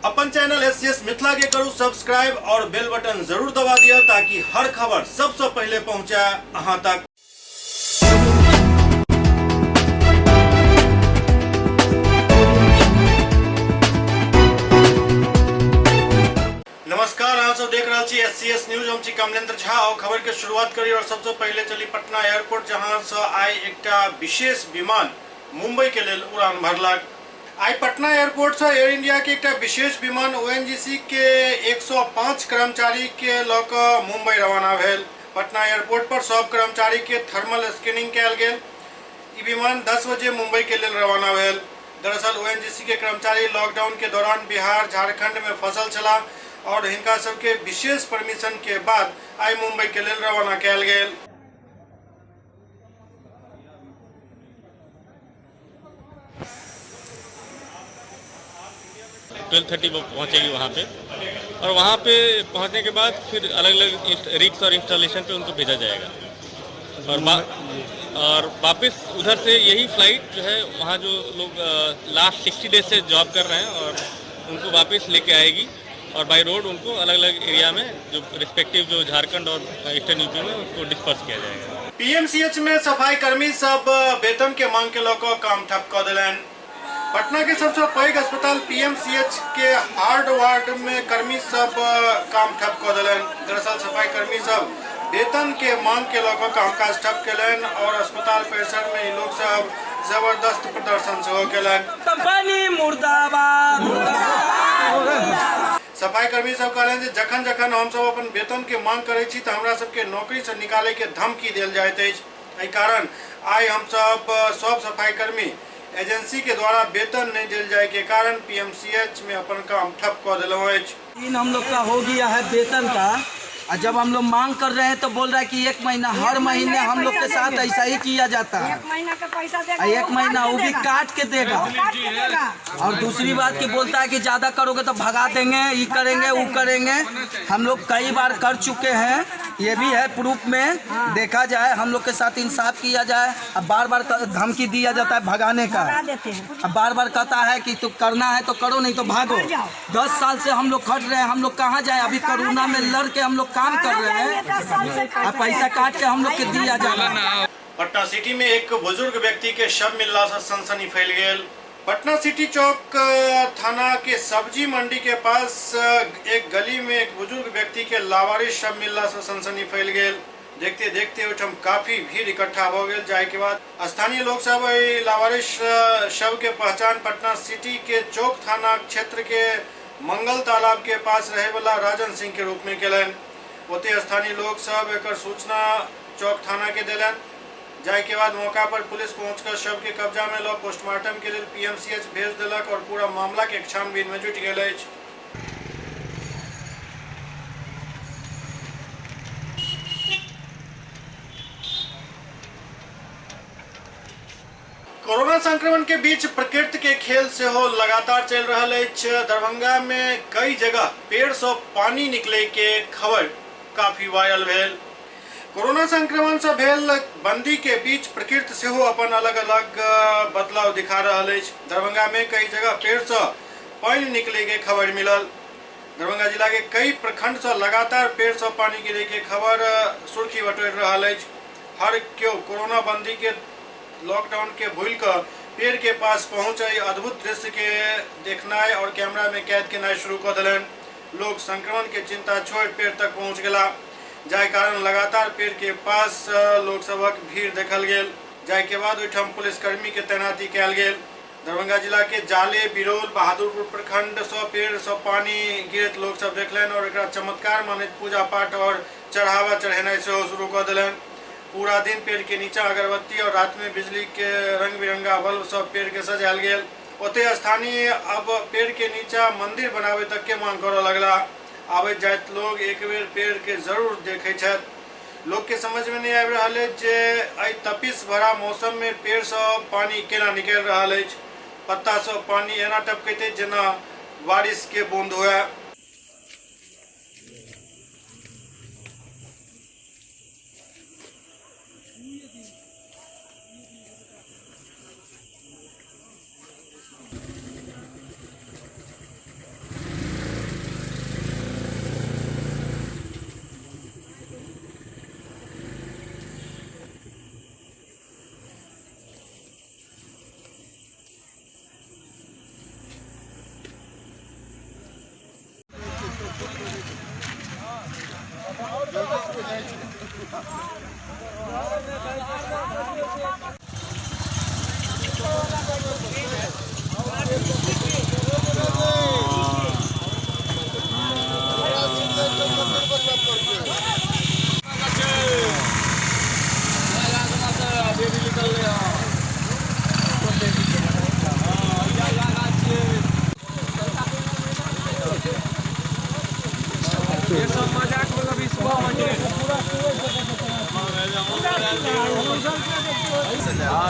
अपन channel SCS Mithila के करू subscribe और बेल बटन जरूर दबा दिया ताकि हर खबर सबसे पहले पहुंचे अहां तक। नमस्कार, आप सब देख रहे छी SCS न्यूज। हम छी कमलेंद्र झा और खबर के शुरुआत करी और सबसे पहले चली पटना एयरपोर्ट, जहां से आई एकटा विशेष विमान मुंबई के लेल उड़ान भरलक। आई पटना एयरपोर्ट से एयर इंडिया के एक विशेष विमान ONGC के 105 कर्मचारी के लक मुंबई रवाना भेल। पटना एयरपोर्ट पर सब कर्मचारी के थर्मल स्क्रीनिंग कयल गेल। ई विमान 10 बजे मुंबई के लेल रवाना भेल। दरअसल ONGC के कर्मचारी लॉकडाउन के दौरान बिहार झारखंड में फसल छला और हिनका सबके विशेष परमिशन के बाद आई मुंबई के लेल रवाना कयल गेल। 12:30 वो पहुंचेगी वहाँ पे, और वहाँ पे पहुंचने के बाद फिर अलग अलग रिक्स और इंस्टॉलेशन पे उनको भेजा जाएगा। और वापस उधर से यही फ्लाइट जो है वहाँ जो लोग लास्ट 60 डेज से जॉब कर रहे हैं और उनको वापस लेके आएगी और बाय रोड उनको अलग अलग एरिया में जो रिस्पेक्टिव जो झारखंड और ईस्टर्न यूपी में उनको डिस्पर्स किया जाएगा। PMCH में सफाई कर्मी सब वेतन के मांग के लौक काम ठप कर दिलन। पटना के सबसे पैघ अस्पताल PMCH के हार्ड वार्ड में कर्मी सब काम ठप कर दिलन। दरअसल सफाई कर्मी सब वेतन के मांग के लौक कामकाज ठप केलन और अस्पताल परिसर में लोग सब जबरदस्त प्रदर्शन सेहो केलन। सफाई कर्मी सब कहलन जे जखन जखन हम सब अपन वेतन के मांग करे छी त हमरा सब के नौकरी से निकाले के धमकी देल जाइत अछि। एहि कारण आई हम सब सफाई कर्मी एजेंसी के द्वारा वेतन नहीं दिल जाए के कारण PMCH में अपन काम ठप कर दिलों है। हम लोग का हो गया है वेतन का, और जब हम लोग मांग कर रहे हैं तो बोल रहा है कि 1 महीना, हर महीने हम लोग के साथ ऐसा ही किया जाता है। 1 महीना का पैसा देगा, 1 महीना वो भी काट के देगा। और दूसरी बात की बोलता है कि ज्यादा करोगे तो भगा देंगे, ये करेंगे वो करेंगे। हम लोग कई बार कर चुके हैं, ये भी है प्रूफ में, देखा जाए हम लोग के साथ इंसाफ किया जाए। अब बार बार धमकी दिया जाता है भगाने का, अब बार बार कहता है कि तो करना है तो करो नहीं तो भागो। 10 साल से हम लोग खट रहे हैं, हम लोग कहाँ जाए? अभी कोरोना में लड़ के हम लोग काम कर रहे हैं, अब पैसा काट के हम लोग के दिया जा रहा है। पटना सिटी में एक बुजुर्ग व्यक्ति के शव मिलला से सनसनी फैल गेल। पटना सिटी चौक थाना के सब्जी मंडी के पास एक गली में एक बुजुर्ग व्यक्ति के लावारिस शव मिलला से सनसनी फैल गेल। देखते देखते ओठम काफी भीड़ इकट्ठा हो गई, जाए के बाद स्थानीय लोग सब लावारिस शव के पहचान पटना सिटी के चौक थाना क्षेत्र के मंगल तालाब के पास रहे वाला राजन सिंह के रूप में केलन। ओते स्थानीय लोग सब एक सूचना चौक थाना के दिलन। जाए के बाद मौका पर पुलिस पहुंचकर शव के कब्जा में लो पोस्टमार्टम के लिए PMCH भेज दिलक और पूरा मामला के छानबीन में जुट गेल अछि। कोरोना संक्रमण के बीच प्रकृति के खेल से हो लगातार चल रहा है। दरभंगा में कई जगह पेड़ से पानी निकले के खबर काफी वायरल भेल। कोरोना संक्रमण से भेल बंदी के बीच प्रकृति से हो अपन अलग अलग बदलाव दिखा रहा है। दरभंगा में कई जगह पेड़ से पानी निकले के खबर मिलल। दरभंगा जिला के कई प्रखंड से लगातार पेड़ से पानी गिरे के खबर सुर्खी बटोर रहा है। हर क्यों कोरोना बंदी के लॉकडाउन के भूल कर पेड़ के पास पहुंच अद्भुत दृश्य के देखना और कैमरा में कैद करना शुरू कर दिलन। लोग संक्रमण के चिंता छोड़ पेड़ तक पहुंच गया, जाय कारण लगातार पेड़ के पास लोग सबक भीड़ देखल गेल। जाय के बाद ओहिठाम पुलिसकर्मी के तैनाती कयल गेल। दरभंगा जिला के जाले, बिरौल, बहादुरपुर प्रखंड से पेड़ से पानी गिरत लोग सब देखलन और एकरा चमत्कार मानैत पूजा पाठ और चढ़ावा चढ़ेनाइ सेहो शुरू कर दिलन। पूरा दिन पेड़ के नीचा अगरबत्ती और रात में बिजली के रंग बिरंगा बल्ब सब पेड़ के सजायल गेल। ओते स्थानीय अब पेड़ के नीचा मंदिर बनावे तक के मांग करे लगला। आबे जात लोग एक बेर पेड़ के जरूर देखे छथि। लोग के समझ में नहीं आबि रहा है जे आई तपिश भरा मौसम में पेड़ से पानी केना निकल रहा है। पत्ता से पानी एना टपकते जेना बारिश के बूंद हुआ।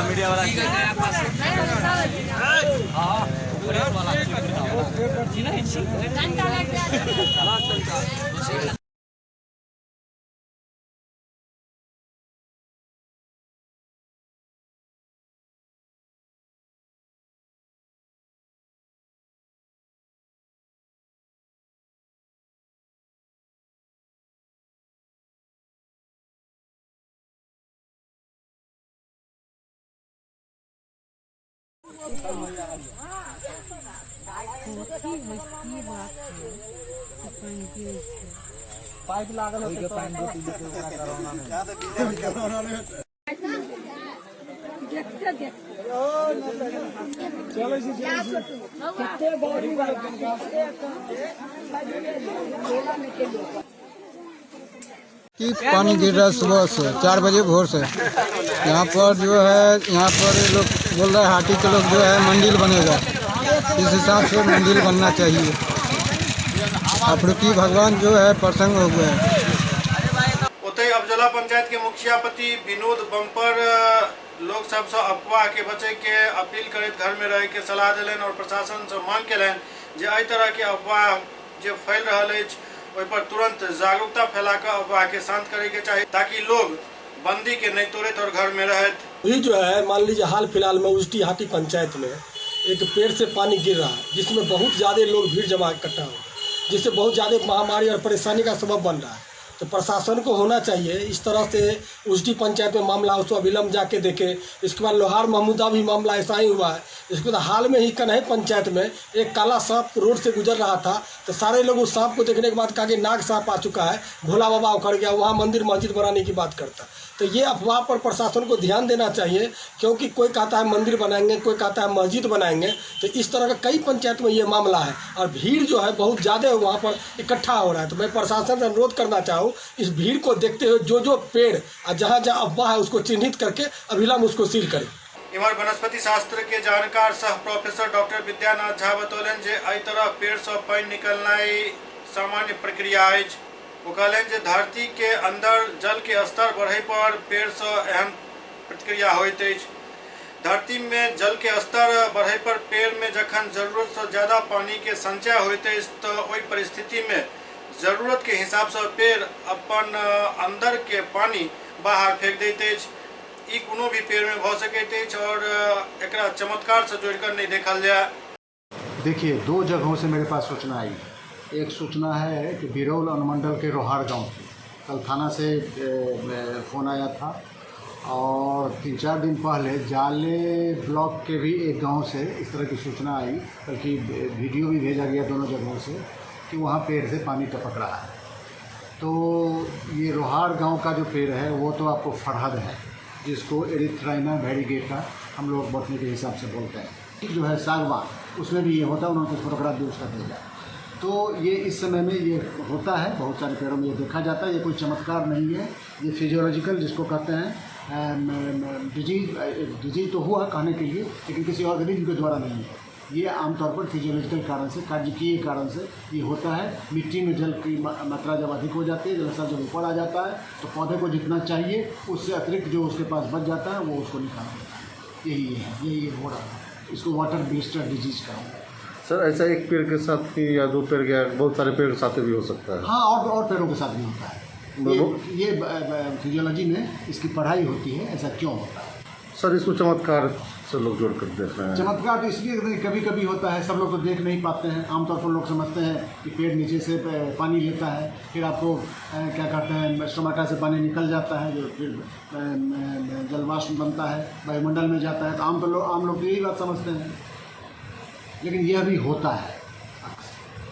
मीडिया वाला पाइप लागल हो के पानी दो कोरोना में कि पानी गिर रहा है सुबह से 4 बजे भोर से। यहाँ पर जो है यहाँ पर लोग बोल रहे हैं हाटी के लोग जो है मंदिर बनेगा, इस हिसाब से मंदिर बनना चाहिए। अफ्रीकी भगवान जो है प्रसन्न हो गए हैं। ओतहि अफजला पंचायत के मुखियापति विनोद बम्पर लोग सब से अफवाह के बचे के अपील करैत घर में रह के सलाह दिलन और प्रशासन से मांग केलन जे एहि तरह के अफवाह जे फैल रहल अछि ओहि पर तुरंत जागरूकता फैला कर अफवाह के शांत करे के चाहिए, ताकि लोग बंदी के नहीं तोड़े और घर में रहे। ये जो है मान लीजिए हाल फिलहाल में उजटी हाटी पंचायत में एक पेड़ से पानी गिर रहा है, जिसमें बहुत ज़्यादा लोग भीड़ जमा इकट्ठा हो, जिससे बहुत ज़्यादा महामारी और परेशानी का सबब बन रहा है। तो प्रशासन को होना चाहिए इस तरह से उजटी पंचायत में मामला उसको अविलंब जाके देखे। इसके बाद लोहार महमूदा भी मामला ऐसा ही हुआ है। इसके बाद हाल में ही कन्हई पंचायत में एक काला सांप रोड से गुजर रहा था, तो सारे लोग उस सांप को देखने के बाद कहा कि नाग सांप आ चुका है, भोला बाबा उखड़ गया, वहाँ मंदिर मस्जिद बनाने की बात करता। तो ये अफवाह पर प्रशासन को ध्यान देना चाहिए, क्योंकि कोई कहता है मंदिर बनाएंगे, कोई कहता है मस्जिद बनाएंगे। तो इस तरह का कई पंचायत में ये मामला है और भीड़ जो है बहुत ज़्यादा वहाँ पर इकट्ठा हो रहा है। तो मैं प्रशासन से अनुरोध करना चाहूँ, इस भीड़ को देखते हुए जो पेड़ और जहाँ अफवाह है उसको चिन्हित करके अविलंब उसको सील करें। इमहर वनस्पति शास्त्र के जानकार सह प्रोफेसर डॉक्टर विद्यानाथ झा बतौलन जे एहि तरह पेड़ से पानी निकलनाई सामान्य प्रक्रिया अछि। वो कहलन जे धरती के अंदर जल के स्तर बढ़े पर पेड़ से एहन प्रतिक्रिया होइत अछि। धरती में जल के स्तर बढ़े पर पेड़ में जखन जरूरत से ज्यादा पानी के संचय होइत अछि तो ओहि परिस्थिति में जरूरत के हिसाब से पेड़ अपन अंदर के पानी बाहर फेंक दैत अछि। ई कोनो भी पेड़ में भ सकैत अछि और एकरा चमत्कार से जोड़कर नहीं देखल जाए। देखिए, 2 जगहों से मेरे पास सूचना आई। एक सूचना है कि बिरौल अनुमंडल के रोहार गांव से कल थाना से फ़ोन आया था, और 3-4 दिन पहले जाले ब्लॉक के भी एक गांव से इस तरह की सूचना आई, बल्कि वीडियो भी भेजा गया दोनों जगहों से कि वहाँ पेड़ से पानी टपक रहा है। तो ये रोहार गांव का जो पेड़ है वो तो आपको फरहद है, जिसको एरिथ्राइना वेरिगेटा हम लोग बॉटनी के हिसाब से बोलते हैं। जो है सागवान, उसमें भी ये होता है, उन्होंने कुछ फोटोग्राफ भी उसका भेजा। तो ये इस समय में ये होता है, बहुत सारे पेड़ों में ये देखा जाता है। ये कोई चमत्कार नहीं है, ये फिजियोलॉजिकल जिसको कहते हैं डिजीज तो हुआ कहने के लिए, लेकिन किसी ऑर्गेनिज्म के द्वारा नहीं है। ये आमतौर पर फिजियोलॉजिकल कारण से, कार्य कारण से ये होता है। मिट्टी में जल की मात्रा जब अधिक हो जाती है, जल स्तर जब ऊपर आ जाता है, तो पौधे को जितना चाहिए उससे अतिरिक्त जो उसके पास बच जाता है वो उसको निकाल देता है। यही हो रहा है। इसको वाटर ब्लिस्टर डिजीज का है। सर, ऐसा एक पेड़ के साथ ही या 2 पेड़ के, बहुत सारे पेड़ के साथ भी हो सकता है? हाँ, और पेड़ों के साथ भी होता है। ये फिजियोलॉजी में इसकी पढ़ाई होती है, ऐसा क्यों होता है। सर, इसको चमत्कार से लोग जोड़ कर देख रहे हैं। चमत्कार तो इसलिए कभी कभी होता है, सब लोग तो देख नहीं पाते हैं। आमतौर पर लोग समझते हैं कि पेड़ नीचे से पानी लेता है, फिर आपको क्या कहते हैं स्टोमाटा से पानी निकल जाता है, जो फिर जलवाष्प बनता है, वायुमंडल में जाता है। तो आम लोग यही बात समझते हैं, लेकिन यह भी होता है,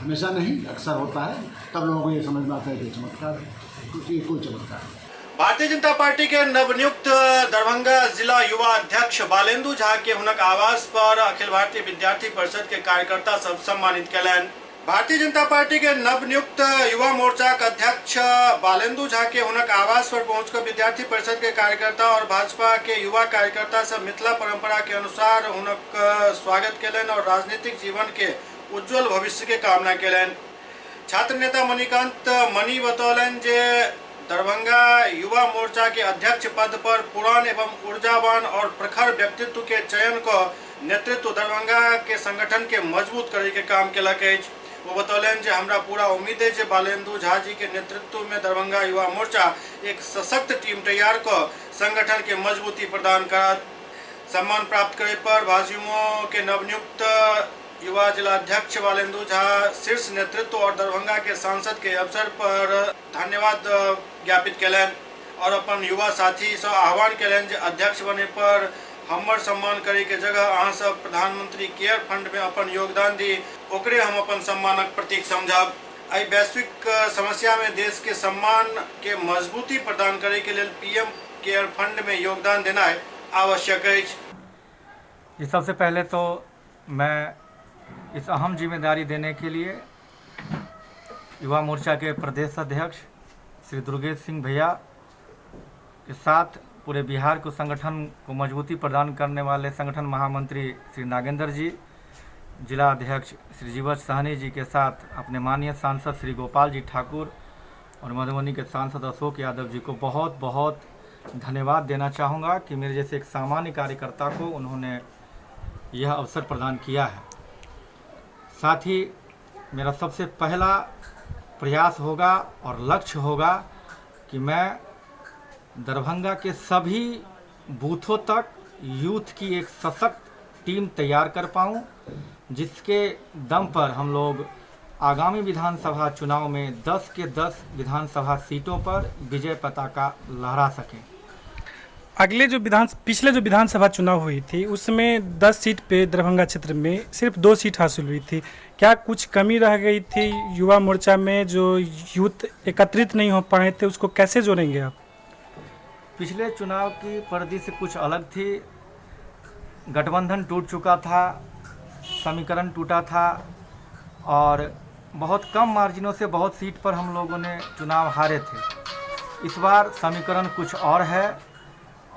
हमेशा नहीं, अक्सर होता है। तब लोगों को ये समझ में आता है कि चमत्कार है। ये कोई चमत्कार नहीं। भारतीय जनता पार्टी के नवनियुक्त दरभंगा जिला युवा अध्यक्ष बालेंदु झा के हुनक आवास पर अखिल भारतीय विद्यार्थी परिषद के कार्यकर्ता सब सम्मानित कयलनि। भारतीय जनता पार्टी के नवनियुक्त युवा मोर्चा के अध्यक्ष बालेंदु झा के हुनक आवास पर पहुंचकर विद्यार्थी परिषद के कार्यकर्ता और भाजपा के युवा कार्यकर्ता सब मिथिला परंपरा के अनुसार हुनक स्वागत कयलनि और राजनीतिक जीवन के उज्जवल भविष्य के कामना कयलनि। छात्र नेता मणिकांत मणि बतौलन जे दरभंगा युवा मोर्चा के अध्यक्ष पद पर पुरान एवं ऊर्जावान और प्रखर व्यक्तित्व के चयन को नेतृत्व दरभंगा के संगठन के मजबूत करे के काम केलक अछि। वो बतौलन जे हमरा पूरा उम्मीद है जे बालेंदु झा जी के नेतृत्व में दरभंगा युवा मोर्चा एक सशक्त टीम तैयार कर संगठन के मजबूती प्रदान करत। सम्मान प्राप्त करे पर भाजयुमो के नवनियुक्त युवा जिलाध्यक्ष बालेंदु झा शीर्ष नेतृत्व और दरभंगा के सांसद के अवसर पर धन्यवाद ज्ञापित कयलनि और अपन युवा साथी से आह्वान कयलनि जे अध्यक्ष बने पर हमर सम्मान करे के जगह अहाँ सब प्रधानमंत्री केयर फंड में अपन योगदान दी, ओकरे हम अपन सम्मानक प्रतीक समझब। एहि वैश्विक समस्या में देश के सम्मान के मजबूती प्रदान करे के लेल पीएम केयर फंड में योगदान देना आवश्यक अछि। सबसे पहले तो मैं इस अहम जिम्मेदारी देने के लिए युवा मोर्चा के प्रदेश अध्यक्ष श्री दुर्गेश सिंह भैया के साथ पूरे बिहार को संगठन को मजबूती प्रदान करने वाले संगठन महामंत्री श्री नागेंद्र जी, जिला अध्यक्ष श्री जीवछ सहनी जी के साथ अपने माननीय सांसद श्री गोपाल जी ठाकुर और मधुबनी के सांसद अशोक यादव जी को बहुत बहुत धन्यवाद देना चाहूँगा कि मेरे जैसे एक सामान्य कार्यकर्ता को उन्होंने यह अवसर प्रदान किया है। साथ ही मेरा सबसे पहला प्रयास होगा और लक्ष्य होगा कि मैं दरभंगा के सभी बूथों तक यूथ की एक सशक्त टीम तैयार कर पाऊं, जिसके दम पर हम लोग आगामी विधानसभा चुनाव में 10 के 10 विधानसभा सीटों पर विजय पताका लहरा सकें। पिछले जो विधानसभा चुनाव हुई थी उसमें 10 सीट पे दरभंगा क्षेत्र में सिर्फ 2 सीट हासिल हुई थी। क्या कुछ कमी रह गई थी युवा मोर्चा में जो यूथ एकत्रित नहीं हो पाए थे, उसको कैसे जोड़ेंगे आप? पिछले चुनाव की परिधि कुछ अलग थी। गठबंधन टूट चुका था, समीकरण टूटा था और बहुत कम मार्जिनों से बहुत सीट पर हम लोगों ने चुनाव हारे थे। इस बार समीकरण कुछ और है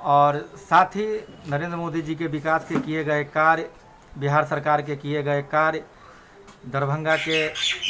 और साथ ही नरेंद्र मोदी जी के विकास के किए गए कार्य, बिहार सरकार के किए गए कार्य, दरभंगा के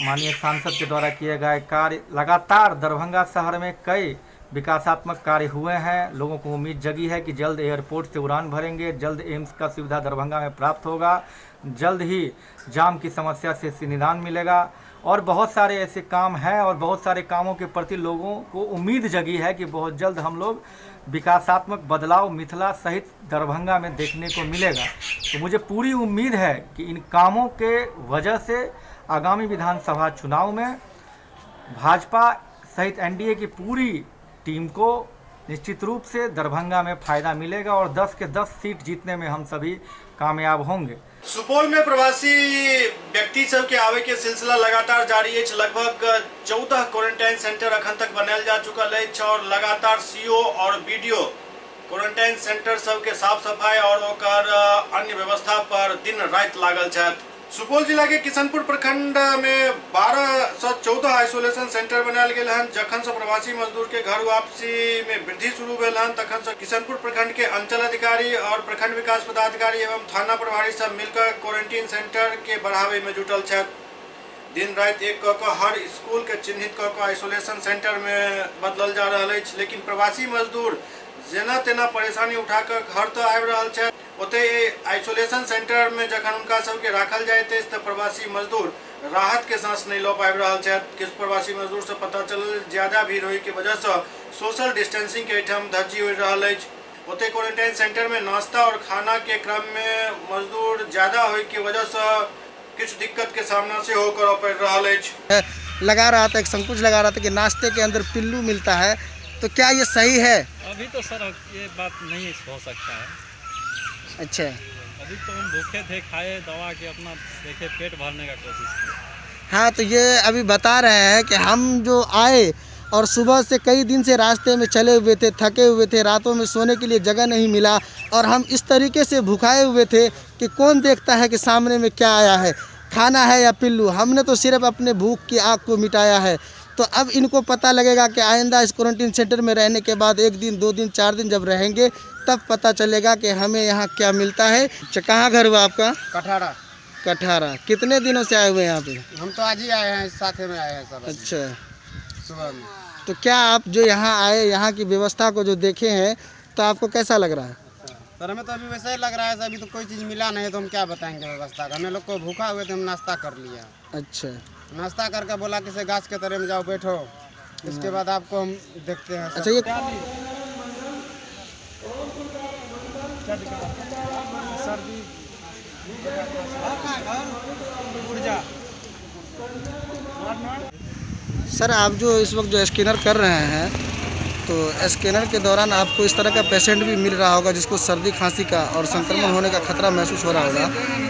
माननीय सांसद के द्वारा किए गए कार्य, लगातार दरभंगा शहर में कई विकासात्मक कार्य हुए हैं। लोगों को उम्मीद जगी है कि जल्द एयरपोर्ट से उड़ान भरेंगे, जल्द एम्स का सुविधा दरभंगा में प्राप्त होगा, जल्द ही जाम की समस्या से निदान मिलेगा और बहुत सारे ऐसे काम हैं और बहुत सारे कामों के प्रति लोगों को उम्मीद जगी है कि बहुत जल्द हम लोग विकासात्मक बदलाव मिथिला सहित दरभंगा में देखने को मिलेगा। तो मुझे पूरी उम्मीद है कि इन कामों के वजह से आगामी विधानसभा चुनाव में भाजपा सहित एनडीए की पूरी टीम को निश्चित रूप से दरभंगा में फायदा मिलेगा और 10 के 10 सीट जीतने में हम सभी कामयाब होंगे। सुपौल में प्रवासी व्यक्ति सब के आवे के सिलसिला लगातार जारी है। लगभग 14 क्वारंटाइन सेंटर अखन तक बनायल जा चुकल है और लगातार सीओ और बीडीओ क्वारंटाइन सेंटर सब के साफ सफाई और ओकर अन्य व्यवस्था पर दिन रात लागल छथि। सुपौल जिला के किशनपुर प्रखंड में 1214 आइसोलेशन सेंटर बनायल गेल हन। जखन से प्रवासी मजदूर के घर वापसी में वृद्धि शुरू भेल हन तखन से किशनपुर प्रखंड के अंचल अधिकारी और प्रखंड विकास पदाधिकारी एवं थाना प्रभारी सब मिलकर क्वारंटीन सेंटर के बढ़ावे में जुटल छथि। दिन रात एक कऽ हर स्कूल के चिन्हित कऽ आइसोलेशन सेंटर में बदलल जा रहल अछि, लेकिन प्रवासी मजदूर जेना तेना परेशानी उठाकर घर तो आबि रहल छथि। ओते आइसोलेशन सेंटर में जखन उनका सबके राखल जाइत अछि तऽ प्रवासी मजदूर राहत के सांस नहीं लो पाबि रहल छथि। किछु प्रवासी मजदूर से पता चलल ज्यादा भीड़ होय के वजह से सोशल डिस्टेंसिंग के एहिठाम धज्जी उड़ि रहल अछि। ओते क्वारंटाइन सेंटर में नाश्ता और खाना के क्रम में मजदूर ज्यादा होय के वजह से कुछ दिक्कत के सामना से होकर पड़ रहा है। लगा रहा था, एक संकुच लगा रहा था कि नाश्ते के अंदर पिल्लू मिलता है, तो क्या ये सही है? अभी तो सर ये बात नहीं हो सकता है। अच्छा, अभी तो हम भूखे थे, खाए दवा के अपना देखे पेट भरने का कोशिश किया। हाँ, तो ये अभी बता रहे हैं कि हम जो आए और सुबह से कई दिन से रास्ते में चले हुए थे, थके हुए थे, रातों में सोने के लिए जगह नहीं मिला और हम इस तरीके से भुखाए हुए थे कि कौन देखता है कि सामने में क्या आया है, खाना है या पिल्लू। हमने तो सिर्फ अपने भूख की आग को मिटाया है। तो अब इनको पता लगेगा कि आइंदा इस क्वारंटीन सेंटर में रहने के बाद 1 दिन 2 दिन 4 दिन जब रहेंगे तब पता चलेगा कि हमें यहाँ क्या मिलता है। कहाँ घर हुआ आपका? कठारा। कितने दिनों से आए हुए हैं यहाँ पे? हम तो आज ही आए हैं, साथ में आए हैं सब। अच्छा, सुबह में। तो क्या आप जो यहाँ आए, यहाँ की व्यवस्था को जो देखे हैं तो आपको कैसा लग रहा है? सर हमें तो अभी वैसा ही लग रहा है, अभी तो कोई चीज़ मिला नहीं, तो हम क्या बताएंगे व्यवस्था का। हमें लोग को भूखा हुए थे, हम नाश्ता कर लिया। अच्छा, नाश्ता करके बोला किसी गाछ के तरह में जाओ बैठो, इसके बाद आपको हम देखते हैं। अच्छा, ये सर आप जो इस वक्त जो स्कैनर कर रहे हैं तो स्कैनर के दौरान आपको इस तरह का पेशेंट भी मिल रहा होगा जिसको सर्दी खांसी का और संक्रमण होने का खतरा महसूस हो रहा होगा।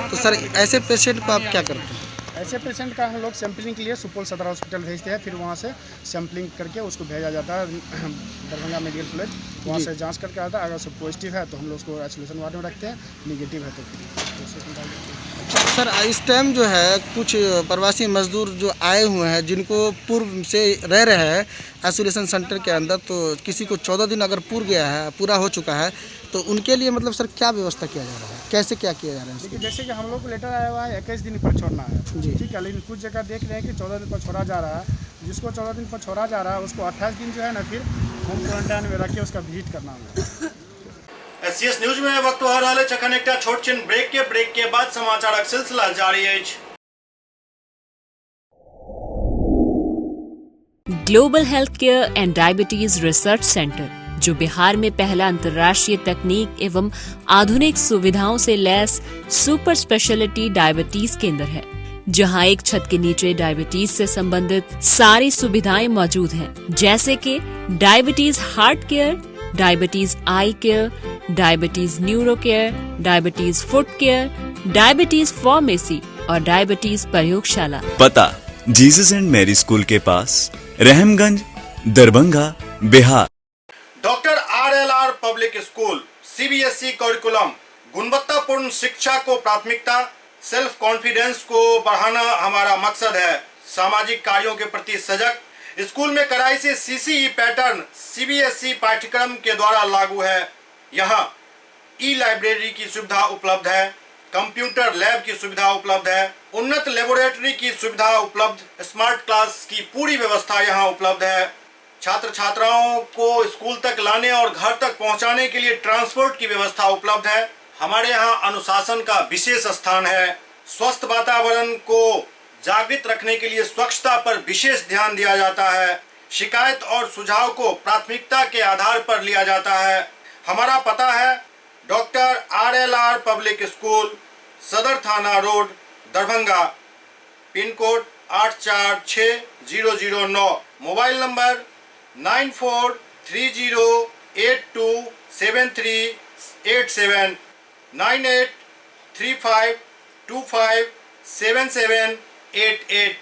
तो सर ऐसे पेशेंट को आप क्या करते हैं? ऐसे पेशेंट का हम लोग सैंपलिंग के लिए सुपौल सदर हॉस्पिटल भेजते हैं, फिर वहाँ से सैंपलिंग करके उसको भेजा जाता है दरभंगा मेडिकल कॉलेज, वहाँ से जांच करके आता है। अगर सब पॉजिटिव है तो हम लोग उसको आइसोलेशन वार्ड में रखते हैं, निगेटिव है तो सर इस टाइम जो है कुछ प्रवासी मजदूर जो आए हुए हैं जिनको पूर्व से रह रहे हैं आइसोलेशन सेंटर के अंदर, तो किसी को 14 दिन अगर पूरा हो चुका है तो उनके लिए मतलब सर क्या व्यवस्था किया जा रहा है, कैसे क्या किया जा रहा है? देखिए जैसे कि हम लोग को लेटर आया हुआ है 21 दिन पर छोड़ना है जी, ठीक है, लेकिन कुछ जगह देख रहे हैं कि 14 दिन पर छोड़ा जा रहा है। जिसको 14 दिन पर छोड़ा जा रहा है उसको 28 दिन जो है ना फिर होम क्वारंटाइन में रख के उसका विजिट करना है। एससीएस न्यूज में वक्त हो रहा है चखन एक छोट छिन ब्रेक के बाद समाचारक सिलसिला जारी है। Global health care and diabetes research centre, जो बिहार में पहला अंतर्राष्ट्रीय तकनीक एवं आधुनिक सुविधाओं से लैस सुपर स्पेशलिटी डायबिटीज केंद्र है, जहां एक छत के नीचे डायबिटीज से संबंधित सारी सुविधाएं मौजूद हैं, जैसे कि diabetes heart care, diabetes eye care, diabetes neuro care, diabetes foot care, diabetes pharmacy और डायबिटीज प्रयोगशाला। पता जीसस एंड मैरी स्कूल के पास, Rahamganj, Darbhanga, Bihar. Doctor RLR public school CBSE curriculum, गुणवत्तापूर्ण शिक्षा को प्राथमिकता, सेल्फ कॉन्फिडेंस को बढ़ाना हमारा मकसद है। सामाजिक कार्यों के प्रति सजग, स्कूल में कड़ाई से CCE पैटर्न CBSE पाठ्यक्रम के द्वारा लागू है। यहाँ लाइब्रेरी की सुविधा उपलब्ध है, कंप्यूटर लैब की सुविधा उपलब्ध है, उन्नत लेबोरेटरी की सुविधा उपलब्ध, स्मार्ट क्लास की पूरी व्यवस्था यहाँ उपलब्ध है। छात्र छात्राओं को स्कूल तक लाने और घर तक पहुँचाने के लिए ट्रांसपोर्ट की व्यवस्था उपलब्ध है। हमारे यहाँ अनुशासन का विशेष स्थान है। स्वस्थ वातावरण को जागृत रखने के लिए स्वच्छता पर विशेष ध्यान दिया जाता है। शिकायत और सुझाव को प्राथमिकता के आधार पर लिया जाता है। हमारा पता है डॉक्टर RLR पब्लिक स्कूल, सदर थाना road, Darbhanga, pin code 846009, mobile number 9430827387, 9835257788।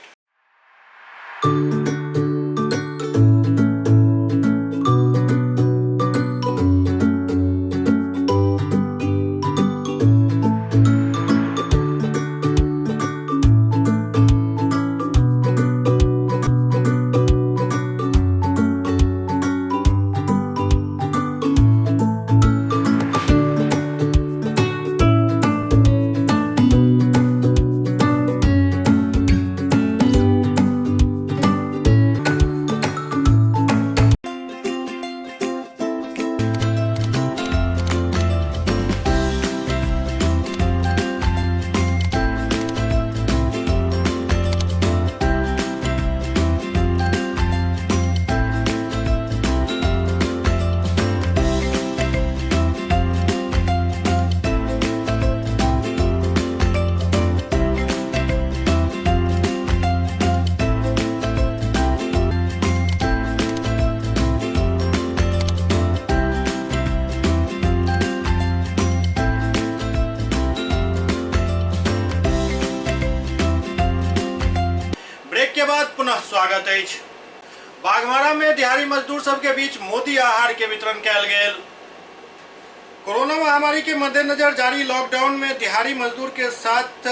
स्वागत है। बाघमारा में दिहाड़ी मजदूर सबके बीच मोदी आहार के वितरण कयल गेल। कोरोना महामारी के मद्देनजर जारी लॉकडाउन में दिहाड़ी मजदूर के साथ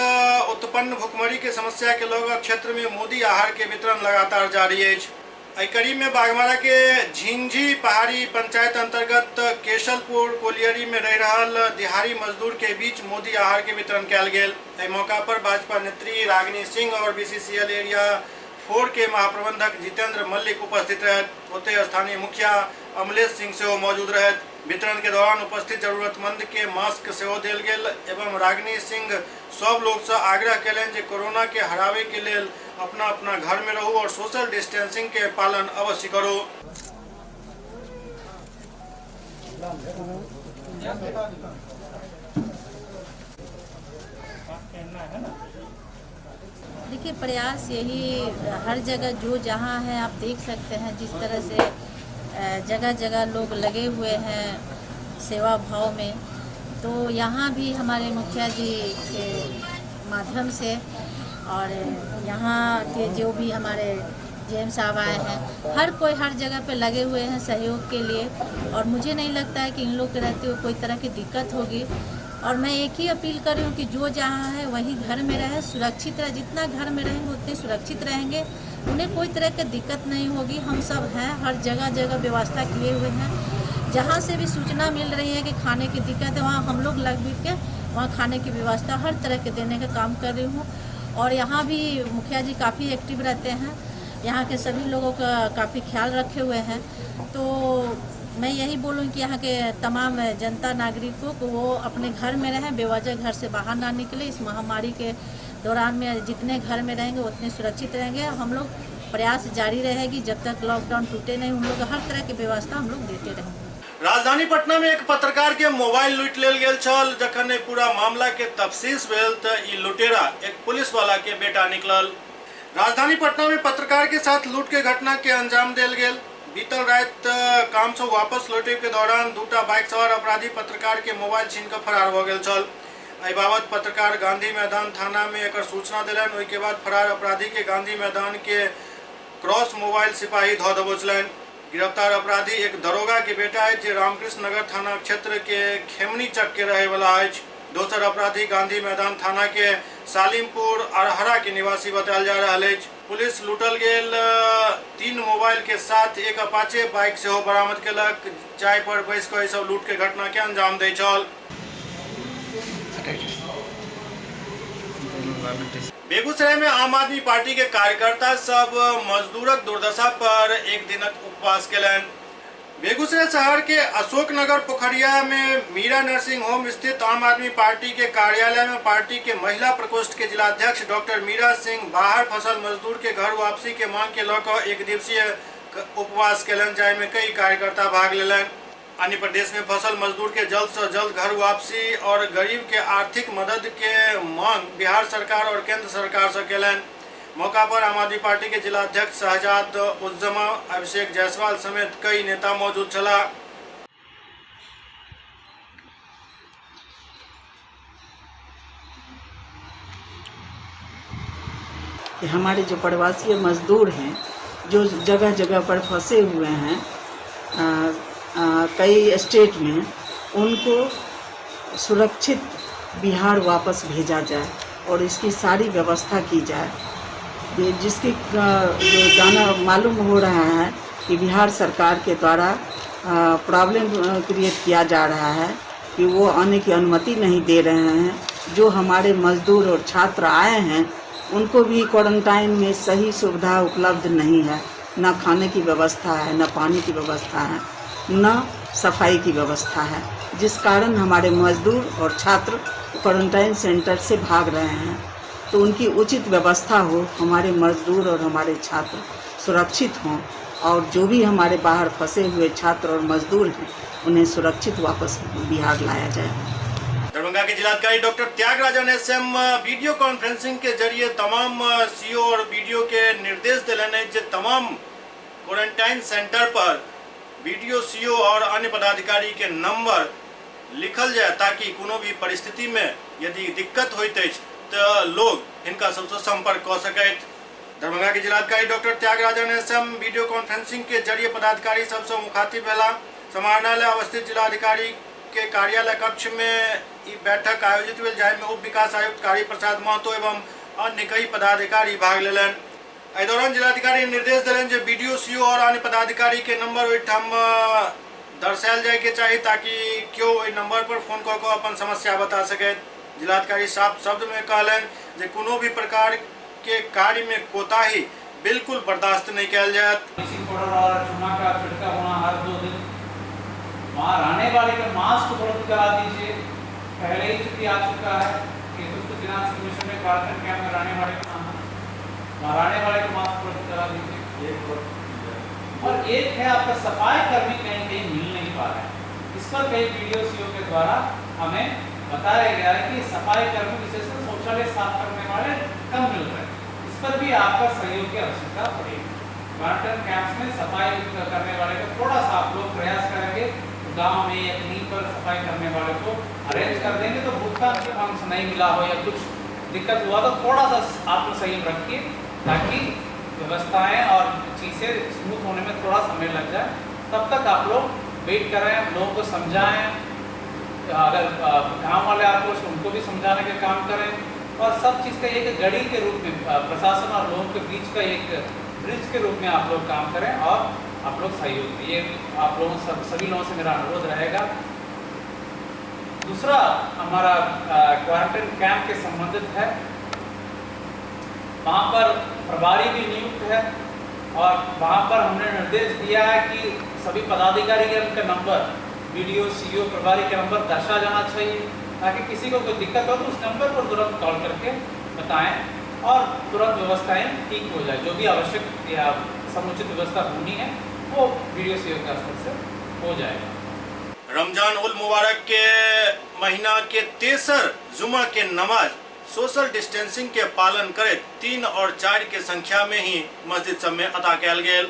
उत्पन्न भुखमरी के समस्या के लग क्षेत्र में मोदी आहार के वितरण लगातार जारी है। एहि कड़ी में बाघमारा के झिंझी पहाड़ी पंचायत अंतर्गत केशलपुर कोलियरी में रह रहल दिहाड़ी मजदूर के बीच मोदी आहार के वितरण कयल गेल। एहि मौका पर भाजपा नेत्री रागिनी सिंह और बीसीसीएल एरिया 4 के महाप्रबंधक जितेंद्र मल्लिक उपस्थित रहत। ओते स्थानीय मुखिया अमलेश सिंह सेहो मौजूद रहत। वितरण के दौरान उपस्थित जरूरतमंद के मास्क सेहो देल गेल एवं रागिनी सिंह सब लोग से आग्रह कयलनि जे कोरोना के हरावे के लेल अपना अपना घर में रहू और सोशल डिस्टेंसिंग के पालन अवश्य करो। देखिए, प्रयास यही हर जगह जो जहाँ है आप देख सकते हैं जिस तरह से जगह जगह लोग लगे हुए हैं सेवा भाव में, तो यहाँ भी हमारे मुखिया जी के माध्यम से और यहाँ के जो भी हमारे जेएम साहब आए हैं, हर कोई हर जगह पे लगे हुए हैं सहयोग के लिए। और मुझे नहीं लगता है कि इन लोग के रहते हुए कोई तरह की दिक्कत होगी। और मैं एक ही अपील कर रही हूँ कि जो जहाँ है वहीं घर में रहे, सुरक्षित रहे। जितना घर में रहेंगे उतने सुरक्षित रहेंगे, उन्हें कोई तरह की दिक्कत नहीं होगी। हम सब हैं, हर जगह जगह व्यवस्था किए हुए हैं। जहाँ से भी सूचना मिल रही है कि खाने की दिक्कत है, वहाँ हम लोग लग बिक के वहाँ खाने की व्यवस्था हर तरह के देने का काम कर रही हूँ। और यहाँ भी मुखिया जी काफ़ी एक्टिव रहते हैं, यहाँ के सभी लोगों का काफ़ी ख्याल रखे हुए हैं। तो मैं यही बोलूँ कि यहाँ के तमाम जनता नागरिकों को वो अपने घर में रहें, बेवजह घर से बाहर ना निकले। इस महामारी के दौरान में जितने घर में रहेंगे उतने सुरक्षित रहेंगे। हम लोग प्रयास जारी रहेगी जब तक लॉकडाउन टूटे नहीं, उन लोग हर तरह की व्यवस्था हम लोग देते रहेंगे। राजधानी पटना में एक पत्रकार के मोबाइल लूट लेल गेल छल। जखन ए पूरा मामला के तफ्तीश भेल त ई लुटेरा एक पुलिस वाला के बेटा निकलल। राजधानी पटना में पत्रकार के साथ लूट के घटना के अंजाम देल गेल। बीतल रात काम से वापस लौटे के दौरान दूटा बाइक सवार अपराधी पत्रकार के मोबाइल छीन कर फरार हो गेल छल। एहि बाबत पत्रकार गांधी मैदान थाना में एक सूचना दिलन। ओहि के बाद फरार अपराधी के गांधी मैदान के क्रॉस मोबाइल सिपाही धो दबोचलन। गिरफ्तार अपराधी एक दरोगा के बेटा है जे रामकृष्ण नगर थाना क्षेत्र के खेमनी चक के रहे वाला है। दोसर अपराधी गांधी मैदान थाना के सालिमपुर अरहरा के निवासी बतायल जा रहा है। पुलिस लूटल गेल 3 मोबाइल के साथ एक अपाचे बाइक से बरामद केलक, जाय पर बैस कर सब लूट के घटना के अंजाम दै छल। बेगूसराय में आम आदमी पार्टी के कार्यकर्ता सब मजदूरक दुर्दशा पर एक दिनक उपवास केलन। बेगूसराय शहर के अशोकनगर पोखरिया में मीरा नर्सिंग होम स्थित आम आदमी पार्टी के कार्यालय में पार्टी के महिला प्रकोष्ठ के जिलाध्यक्ष डॉक्टर मीरा सिंह बाहर फंसल मजदूर के घर वापसी के मांग के लेकर एक दिवसीय उपवास केलन, जाय में कई कार्यकर्ता भाग लेलन। अन्य प्रदेश में फंसल मजदूर के जल्द से जल्द घर वापसी और गरीब के आर्थिक मदद के मांग बिहार सरकार और केंद्र सरकार से केलन। मौका पर आम आदमी पार्टी के जिलाध्यक्ष शहजाद उज्जमा, अभिषेक जायसवाल समेत कई नेता मौजूद चला। हमारे जो प्रवासी मजदूर हैं जो जगह जगह पर फंसे हुए हैं कई स्टेट में, उनको सुरक्षित बिहार वापस भेजा जाए और इसकी सारी व्यवस्था की जाए। जिसकी जो जाना मालूम हो रहा है कि बिहार सरकार के द्वारा प्रॉब्लम क्रिएट किया जा रहा है कि वो आने की अनुमति नहीं दे रहे हैं। जो हमारे मजदूर और छात्र आए हैं उनको भी क्वारंटाइन में सही सुविधा उपलब्ध नहीं है, न खाने की व्यवस्था है, न पानी की व्यवस्था है, न सफाई की व्यवस्था है, जिस कारण हमारे मजदूर और छात्र क्वारंटाइन सेंटर से भाग रहे हैं। तो उनकी उचित व्यवस्था हो, हमारे मजदूर और हमारे छात्र सुरक्षित हों और जो भी हमारे बाहर फंसे हुए छात्र और मजदूर हैं उन्हें सुरक्षित वापस बिहार लाया जाए। दरभंगा के जिलाधिकारी doctor Thiyagarajan SM video conferencing के जरिए तमाम सीओ और बीडीओ के निर्देश दिलने जे तमाम क्वारंटाइन सेंटर पर बीडीओ सीओ और अन्य पदाधिकारी के नंबर लिखल जाए ताकि कोनो भी परिस्थिति में यदि दिक्कत होइत अछि तो लोग इनका सबसे संपर्क कर सकैत। दरभंगा के जिलाधिकारी doctor Thiyagarajan SM video conferencing के जरिए पदाधिकारी सबसे मुखातिब भेला। समाहरणालय अवस्थित जिलाधिकारी के कार्यालय कक्ष में ई बैठक आयोजित भेल, जाहि में उप विकास आयुक्त कारी प्रसाद महतो एवं अन्य कई पदाधिकारी भाग लेलन। एहि दौरान जिलाधिकारी निर्देश दिलन जे बीडीओ सीओ और अन्य पदाधिकारी के नंबर ओहिठाम दर्शायल जाय के चाही ताकि केओ ओहि नंबर पर फोन कऽ कऽ अपन समस्या बता सके। जिलाधिकारी साफ शब्द में कहलन जे कोनो भी प्रकार के कार्य में कोताही बिल्कुल बर्दाश्त नहीं किया जाए। वहाँ रहने वाले का मास्क उपलब्ध करा दीजिए। पहले ही छुट्टी आ चुका है कि फिनांस कमीशन में क्वारंटाइन कैंप में रहने वाले का नाम वहाँ रहने वाले का मास्क उपलब्ध करा दीजिए। और एक है आपका सफाई कर्मी कहीं कहीं मिल नहीं पा रहे हैं। इस पर कई वीडियो सीओ के द्वारा हमें बताया गया है कि सफाई कर्मी विशेषकर शौचालय साफ करने वाले कम मिल रहे हैं। इस पर भी आपका सहयोग की आवश्यकता पड़ेगी। क्वारंटाइन कैंप्स में सफाई करने वाले को थोड़ा सा आप लोग प्रयास करेंगे, गांव में या कहीं पर सफाई करने वाले को अरेंज कर देंगे तो भुगतान के ढंग से नहीं मिला हो या कुछ दिक्कत हुआ तो थोड़ा सा आप लोग संयम रखिए ताकि व्यवस्थाएं और चीज़ें स्मूथ होने में थोड़ा समय लग जाए। तब तक आप लोग वेट करें, लोगों को समझाएं। अगर गाँव वाले आप लोग उनको भी समझाने का काम करें और सब चीज़ का एक गड़ी के रूप में प्रशासन और लोगों के बीच का एक ब्रिज के रूप में आप लोग काम करें और आप लोग सहयोग दें। ये आप लोगों सभी लोगों से मेरा अनुरोध रहेगा। दूसरा हमारा क्वारंटाइन कैंप के संबंधित है। वहाँ पर प्रभारी भी नियुक्त है और वहाँ पर हमने निर्देश दिया है कि सभी पदाधिकारी का नंबर वीडियो सीओ प्रभारी के नंबर दर्शा जाना चाहिए ताकि किसी को कोई दिक्कत हो तो उस नंबर पर तुरंत कॉल करके बताएं और तुरंत व्यवस्थाएं ठीक हो जाए। जो भी आवश्यक या समुचित व्यवस्था होनी है वो वीडियो सीओ के स्तर से हो जाएगा। रमजान उल मुबारक के महीना के तेसर जुमा के नमाज सोशल डिस्टेंसिंग के पालन करे 3 और 4 के संख्या में ही मस्जिद सब में अदा कयल गेल।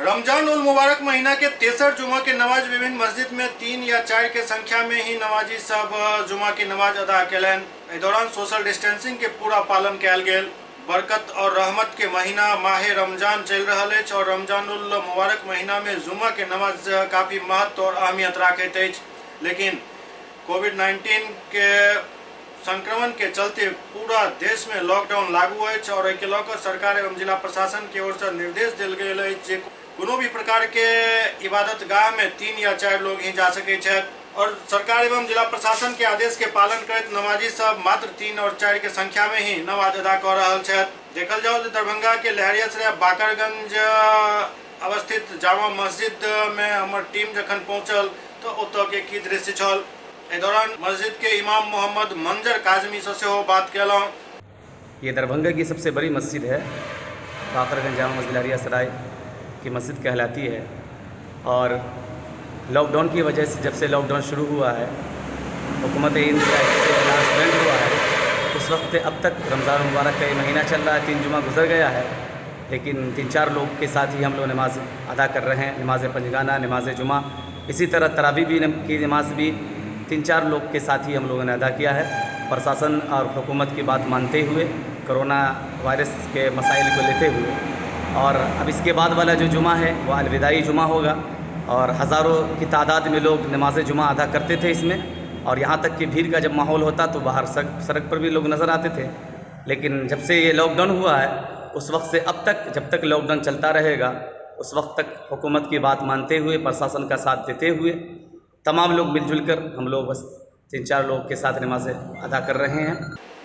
रमजान उल मुबारक महीना के तेसर जुमा के नमाज विभिन्न मस्जिद में 3 या 4 के संख्या में ही नमाजी सब जुमा की नमाज अदा कयलनि। एहि दौरान सोशल डिस्टेंसिंग के पूरा पालन कयल गेल। बरकत और रहमत के महीना माहे रमजान चल रहा है और रमजान उल मुबारक महीना में जुमा के नमाज काफ़ी महत्व और अहमियत रखते हैं, लेकिन कोविड-19 के संक्रमण के चलते पूरा देश में लॉकडाउन लागू है और एके लऽ सरकार एवं जिला प्रशासन की ओर से निर्देश दिल गेल है जे कोनो भी प्रकार के इबादत गाह में 3 या 4 लोग ही जा सके हैं और सरकार एवं जिला प्रशासन के आदेश के पालन करते नमाजी सब मात्र 3 और 4 के संख्या में ही नमाज अदा कर रहा है। देखल जाओ तो दरभंगा के लहरियासराय बाकरगंज अवस्थित जामा मस्जिद में हमार टीम जखन पहुंचल तो ओतऽ के की दृश्य छल। एहि दौरान मस्जिद के इमाम मोहम्मद मंजर काजमी से बात केलहुँ। ये दरभंगा की सबसे बड़ी मस्जिद है। बाकरगंज जामा मस्जिद लहरियासराय की मस्जिद कहलाती है और लॉकडाउन की वजह से जब से लॉकडाउन शुरू हुआ है हुकूमत हिंद का अनाउंसमेंट हुआ है उस वक्त से अब तक रमज़ान मुबारक का ये महीना चल रहा है। 3 जुमा गुजर गया है लेकिन 3-4 लोग के साथ ही हम लोग नमाज अदा कर रहे हैं। नमाज पंजगाना, नमाज जुमा, इसी तरह तरावी भी की नमाज भी 3-4 लोग के साथ ही हम लोगों ने अदा किया है। प्रशासन और हुकूमत की बात मानते हुए कोरोना वायरस के मसाइल को लेते हुए और अब इसके बाद वाला जो जुमा है वह अलविदाई जुमा होगा और हज़ारों की तादाद में लोग नमाज जुमा अदा करते थे इसमें और यहाँ तक कि भीड़ का जब माहौल होता तो बाहर सड़क पर भी लोग नज़र आते थे। लेकिन जब से ये लॉकडाउन हुआ है उस वक्त से अब तक जब तक लॉकडाउन चलता रहेगा उस वक्त तक हुकूमत की बात मानते हुए प्रशासन का साथ देते हुए तमाम लोग मिलजुल कर हम लोग बस 3-4 लोग के साथ नमाज अदा कर रहे हैं।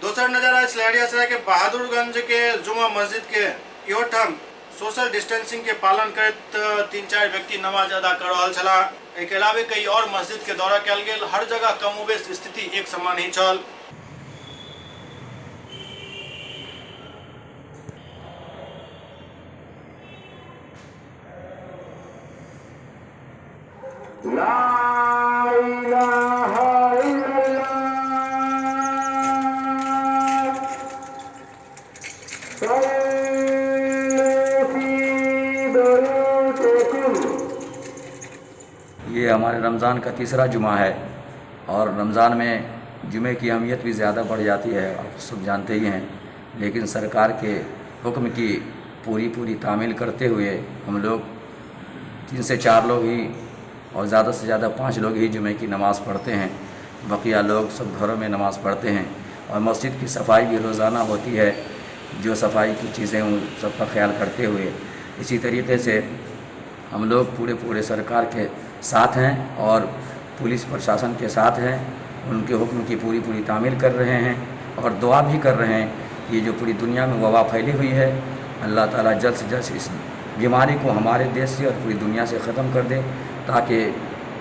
दूसरा नज़ारा लहरियासराय के बहादुरगंज के जुमा मस्जिद के इहो ठाम सोशल डिस्टेंसिंग के पालन करत 3-4 व्यक्ति नमाज अदा कर रहा छला। एके अलावे कई और मस्जिद के दौरा कयल गेल। हर जगह कमोबेश स्थिति एक समान ही छल। ये हमारे रमज़ान का तीसरा जुमा है और रमज़ान में जुमे की अहमियत भी ज़्यादा बढ़ जाती है, आप सब जानते ही हैं। लेकिन सरकार के हुक्म की पूरी तामील करते हुए हम लोग 3 से 4 लोग ही और ज़्यादा से ज़्यादा 5 लोग ही जुमे की नमाज़ पढ़ते हैं। बकिया लोग सब घरों में नमाज़ पढ़ते हैं और मस्जिद की सफाई भी रोज़ाना होती है, जो सफाई की चीज़ें उन सब का ख्याल करते हुए। इसी तरीके से हम लोग पूरे सरकार के साथ हैं और पुलिस प्रशासन के साथ हैं, उनके हुक्म की पूरी तामील कर रहे हैं और दुआ भी कर रहे हैं कि ये जो पूरी दुनिया में वबा फैली हुई है, अल्लाह ताला जल्द से जल्द इस बीमारी को हमारे देश से और पूरी दुनिया से ख़त्म कर दे, ताकि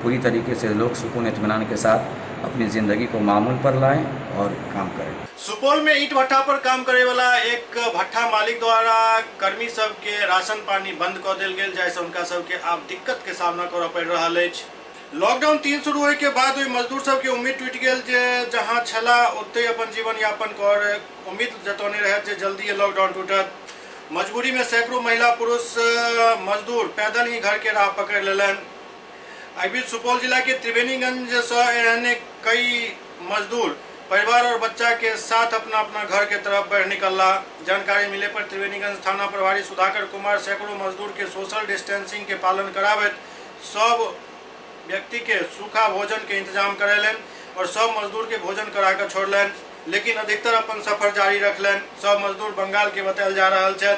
पूरी तरीके से लोग सुकून इत्मीनान के साथ अपनी ज़िंदगी को मामूल पर लाएं और काम करें। सुपौल में ईंट भट्ठा पर काम करे वाला एक भट्ठा मालिक द्वारा कर्मी सब के राशन पानी बंद कर देल गेल, जैसे उनका सबके आप दिक्कत के सामना करऽ पड़ रहा है। लॉकडाउन 3 शुरू होए के बाद ओइ मजदूर सब के उम्मीद टूट गेल जे जहां छला ओते अपन जीवन यापन कर उम्मीद जतौने रहे जे जल्दी लॉकडाउन टूटत। मजबूरी में सैकड़ों महिला पुरुष मजदूर पैदल ही घर के राह पकड़ लेलन। एहि बीच सुपौल जिला के त्रिवेणीगंज से एहन कई मजदूर परिवार और बच्चा के साथ अपना घर के तरफ बढ़ निकला। जानकारी मिले पर त्रिवेणीगंज थाना प्रभारी सुधाकर कुमार सैकड़ों मजदूर के सोशल डिस्टेंसिंग के पालन करावत सब व्यक्ति के सूखा भोजन के इंतजाम करेलन और सब मजदूर के भोजन करा कर छोड़लन, लेकिन अधिकतर अपन सफर जारी रखलन। सब मजदूर बंगाल के बतायल जा रहा है।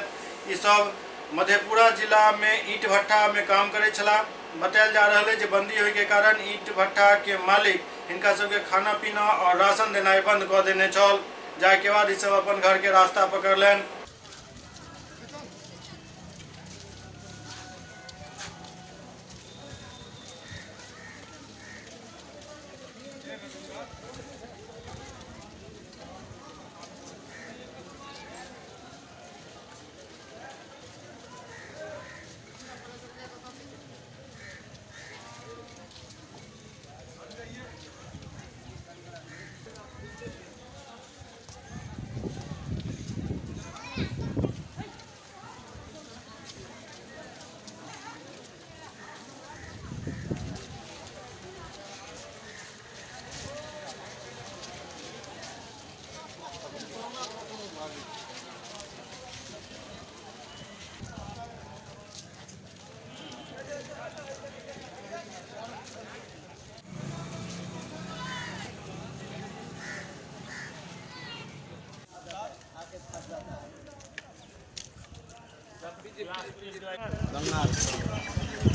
ये सब मधेपुरा जिला में ईंट भट्ठा में काम करे छला। बतायल जा रहा है जे बंदी होने के कारण ईंट भट्ठा के मालिक इनका सबके खाना पीना और राशन देना बंद कर देने चल जाए के बाद सब अपन घर के रास्ता पकड़लन।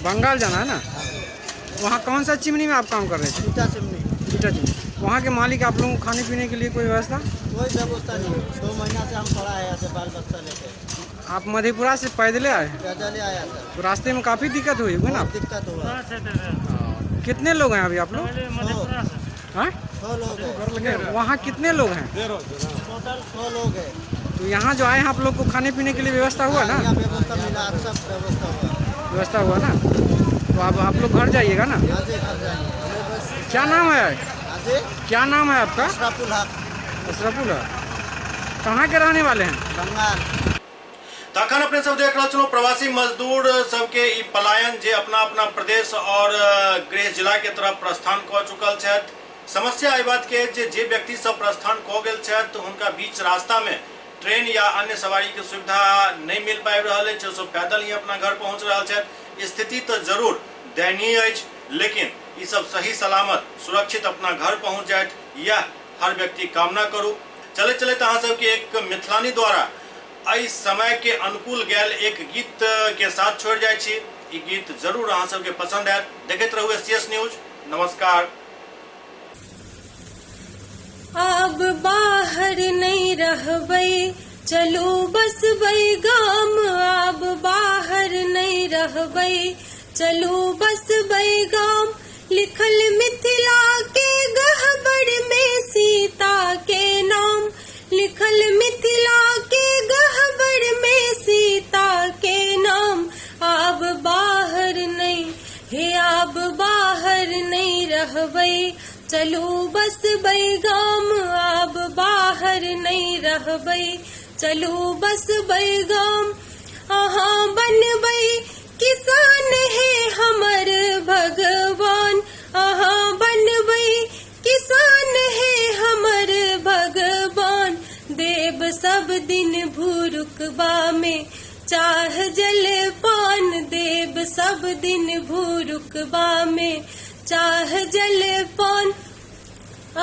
बंगाल जाना है ना? वहाँ कौन सा चिमनी में आप काम कर रहे थे? ईटा चिमनी। वहाँ के मालिक आप लोगों को खाने पीने के लिए कोई व्यवस्था? कोई व्यवस्था नहीं। 2 महीना से हम पड़ा है यहाँ से बाल बच्चा लेके। आप मधेपुरा से पैदल आए? पैदल आया था। तो रास्ते में काफ़ी दिक्कत हुई होगी ना? दिक्कत हुआ। कितने लोग हैं अभी आप लोग? 6 लोग हैं। वहाँ कितने लोग हैं? टोटल 6 लोग हैं। तो यहाँ जो आए हैं आप लोग को खाने पीने के लिए व्यवस्था हुआ ना? व्यवस्था मिला, सब व्यवस्था हुआ ना? तो आप लोग घर जाइएगा ना? क्या नाम है? क्या नाम है आपका? अशरफुल हक। कहाँ के रहने वाले हैं? बंगाल। तखन अपने सब देख रहे चलो प्रवासी मजदूर सबके ई पलायन जे अपना प्रदेश और गृह जिला के तरफ प्रस्थान कर चुकल छथि। समस्या एहि बात के जे व्यक्ति सब प्रस्थान कऽ गेल छथि हुनका बीच रास्ता में ट्रेन या अन्य सवारी के सुविधा नहीं मिल पाबि रहल अछि, सब पैदल ही अपना घर पहुंच रहल छथि। स्थिति तो जरूर दयनीय अछि, लेकिन ई सब सही सलामत सुरक्षित अपना घर पहुंच जाए यह हर व्यक्ति कामना करू। चले चले अहाँ सबके एक मिथिलानी द्वारा एहि समय के अनुकूल गैल एक गीत के साथ छोड़ जाए छी। ई गीत जरूर अहाँ सबके पसंद आयत। देखते रहू एससीएस न्यूज। नमस्कार। अब बाहर नहीं रहबै, चलो बसबै गाम। अब बाहर नहीं रहबै, चलो बसबै गाम। लिखल मिथिला के गहबर में सीता के नाम। लिखल मिथिला के गहबर में सीता के नाम। अब बाहर नहीं हे, अब बाहर नहीं रहबै, चलो बसबै गाम। अब बाहर नहीं रहबै, चलो बसबै गाम। अहाँ बनबै किसान है हमर भगवान। अहाँ बनबै किसान है हमर भगवान। देव सब दिन भूरुकबा में चाह जल पान देव सब दिन भूरुकबा में चाह जल पान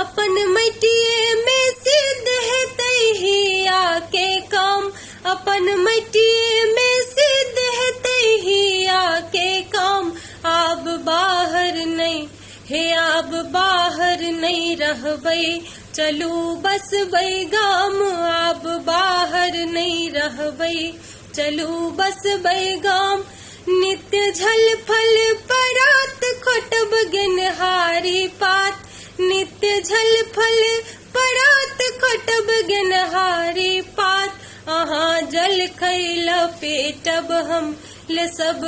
अपन मटिए में सिद्ध है तही आके काम अपन मटिए में सिद्ध है तही आके काम आब बाहर नहीं हे आब बाहर नहीं रहबै चलू बसबै गाम आब बाहर नहीं रहबै चलू बसबै गाम नित्य झल फल परात खोटब गेनहारी पात नित्य झल फल परात खोटब गेनहारी पात अहाँ जल खैल पेटब हम ले सब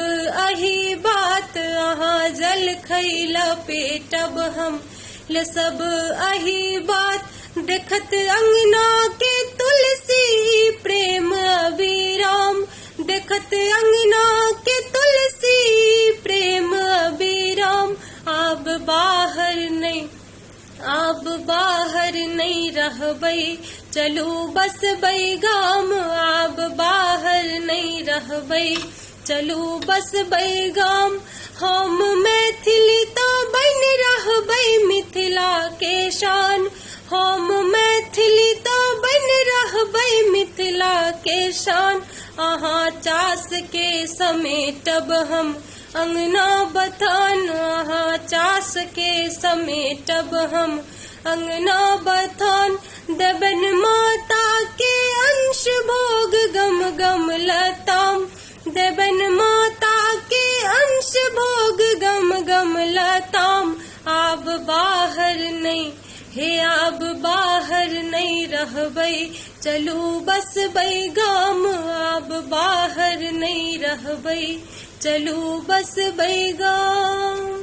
अही बात अहाँ जल खैल पेटब हम ले सब अही बात देखत अंगना के तुलसी प्रेम अभिराम देखत अंगना के तुलसी प्रेम अभिराम आब बाहर नहीं रहबै चलू बसबै गाम आब बाहर नहीं रहबै चलू बसबै गाम हम मैथिली तो बन रहबै मिथिला के शान हम मैथिली तो बन रहबै मिथिला के शान अहाँ चास के समेटब हम अंगना बथान अहाँ चास के समेटब हम अंगना बथान देवन माता के अंश भोग गम गम लताम देवन माता के अंश भोग गम गम लताम आब बाहर नहीं हे आब बाहर नहीं रहबै चलू बसबै गाम आब बाहर नहीं रहबै चलू बसबै गाम।